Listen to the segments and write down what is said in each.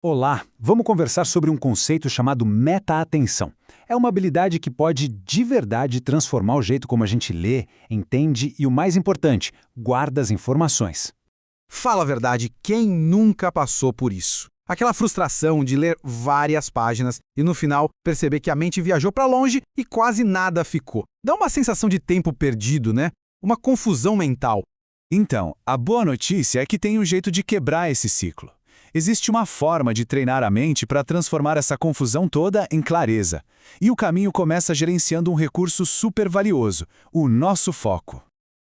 Olá, vamos conversar sobre um conceito chamado meta-atenção. É uma habilidade que pode, de verdade, transformar o jeito como a gente lê, entende e, o mais importante, guarda as informações. Fala a verdade, quem nunca passou por isso? Aquela frustração de ler várias páginas e no final perceber que a mente viajou para longe e quase nada ficou. Dá uma sensação de tempo perdido, né? Uma confusão mental. Então, a boa notícia é que tem um jeito de quebrar esse ciclo. Existe uma forma de treinar a mente para transformar essa confusão toda em clareza. E o caminho começa gerenciando um recurso super valioso, o nosso foco.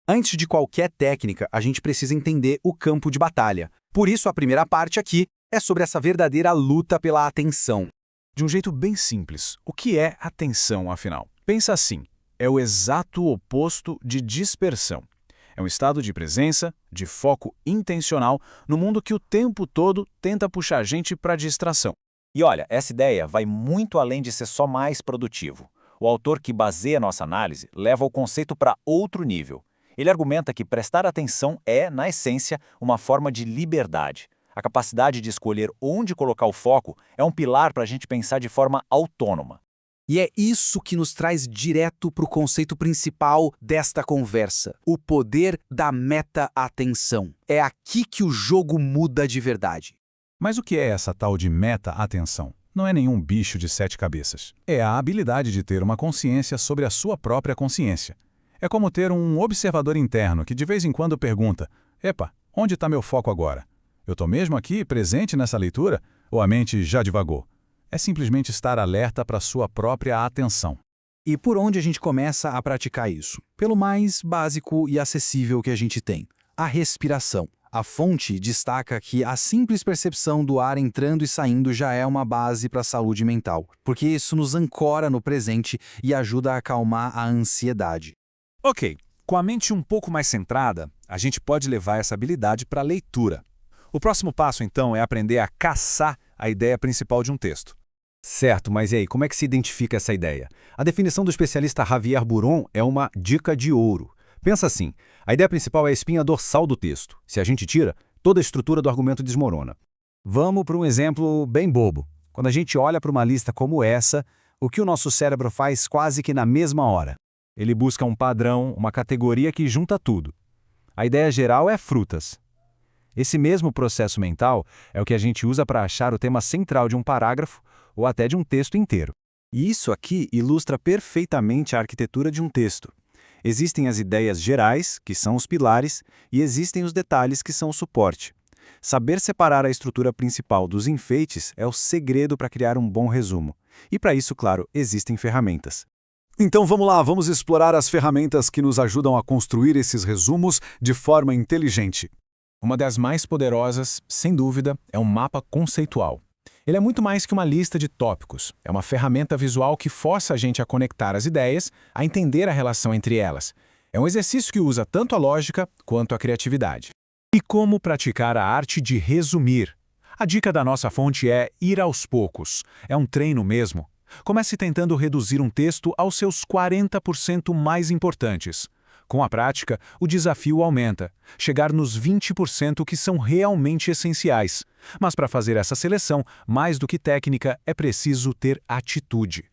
Antes de qualquer técnica, a gente precisa entender o campo de batalha. Por isso, a primeira parte aqui é sobre essa verdadeira luta pela atenção. De um jeito bem simples, o que é atenção, afinal? Pensa assim, é o exato oposto de dispersão. É um estado de presença, de foco intencional, no mundo que o tempo todo tenta puxar a gente para distração. E olha, essa ideia vai muito além de ser só mais produtivo. O autor que baseia nossa análise leva o conceito para outro nível. Ele argumenta que prestar atenção é, na essência, uma forma de liberdade. A capacidade de escolher onde colocar o foco é um pilar para a gente pensar de forma autônoma. E é isso que nos traz direto para o conceito principal desta conversa, o poder da meta-atenção. É aqui que o jogo muda de verdade. Mas o que é essa tal de meta-atenção? Não é nenhum bicho de 7 cabeças. É a habilidade de ter uma consciência sobre a sua própria consciência. É como ter um observador interno que de vez em quando pergunta: epa, onde está meu foco agora? Eu estou mesmo aqui, presente nessa leitura? Ou a mente já divagou? É simplesmente estar alerta para a sua própria atenção. E por onde a gente começa a praticar isso? Pelo mais básico e acessível que a gente tem, a respiração. A fonte destaca que a simples percepção do ar entrando e saindo já é uma base para a saúde mental, porque isso nos ancora no presente e ajuda a acalmar a ansiedade. Ok, com a mente um pouco mais centrada, a gente pode levar essa habilidade para a leitura. O próximo passo, então, é aprender a caçar a ideia principal de um texto. Certo, mas e aí, como é que se identifica essa ideia? A definição do especialista Javier Buron é uma dica de ouro. Pensa assim, a ideia principal é a espinha dorsal do texto. Se a gente tira, toda a estrutura do argumento desmorona. Vamos para um exemplo bem bobo. Quando a gente olha para uma lista como essa, o que o nosso cérebro faz quase que na mesma hora? Ele busca um padrão, uma categoria que junta tudo. A ideia geral é frutas. Esse mesmo processo mental é o que a gente usa para achar o tema central de um parágrafo ou até de um texto inteiro. E isso aqui ilustra perfeitamente a arquitetura de um texto. Existem as ideias gerais, que são os pilares, e existem os detalhes, que são o suporte. Saber separar a estrutura principal dos enfeites é o segredo para criar um bom resumo. E para isso, claro, existem ferramentas. Então vamos lá, vamos explorar as ferramentas que nos ajudam a construir esses resumos de forma inteligente. Uma das mais poderosas, sem dúvida, é um mapa conceitual. Ele é muito mais que uma lista de tópicos. É uma ferramenta visual que força a gente a conectar as ideias, a entender a relação entre elas. É um exercício que usa tanto a lógica quanto a criatividade. E como praticar a arte de resumir? A dica da nossa fonte é ir aos poucos. É um treino mesmo. Comece tentando reduzir um texto aos seus 40% mais importantes. Com a prática, o desafio aumenta, chegar nos 20% que são realmente essenciais. Mas para fazer essa seleção, mais do que técnica, é preciso ter atitude.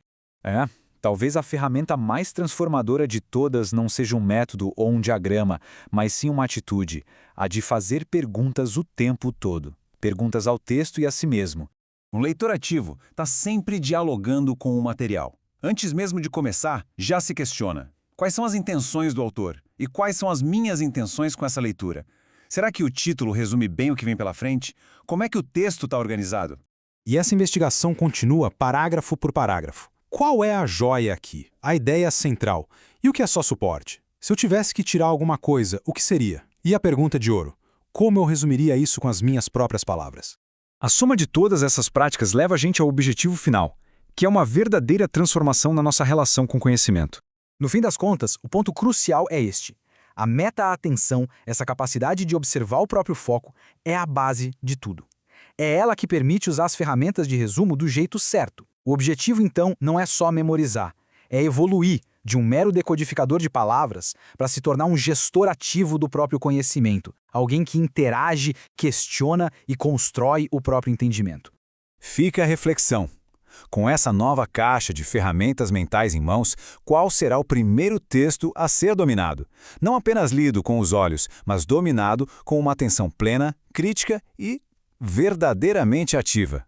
Talvez a ferramenta mais transformadora de todas não seja um método ou um diagrama, mas sim uma atitude, a de fazer perguntas o tempo todo. Perguntas ao texto e a si mesmo. Um leitor ativo está sempre dialogando com o material. Antes mesmo de começar, já se questiona: quais são as intenções do autor? E quais são as minhas intenções com essa leitura? Será que o título resume bem o que vem pela frente? Como é que o texto está organizado? E essa investigação continua parágrafo por parágrafo. Qual é a joia aqui? A ideia central. E o que é só suporte? Se eu tivesse que tirar alguma coisa, o que seria? E a pergunta de ouro: como eu resumiria isso com as minhas próprias palavras? A soma de todas essas práticas leva a gente ao objetivo final, que é uma verdadeira transformação na nossa relação com o conhecimento. No fim das contas, o ponto crucial é este. A meta-atenção, essa capacidade de observar o próprio foco, é a base de tudo. É ela que permite usar as ferramentas de resumo do jeito certo. O objetivo, então, não é só memorizar, é evoluir de um mero decodificador de palavras para se tornar um gestor ativo do próprio conhecimento, alguém que interage, questiona e constrói o próprio entendimento. Fica a reflexão. Com essa nova caixa de ferramentas mentais em mãos, qual será o primeiro texto a ser dominado? Não apenas lido com os olhos, mas dominado com uma atenção plena, crítica e verdadeiramente ativa.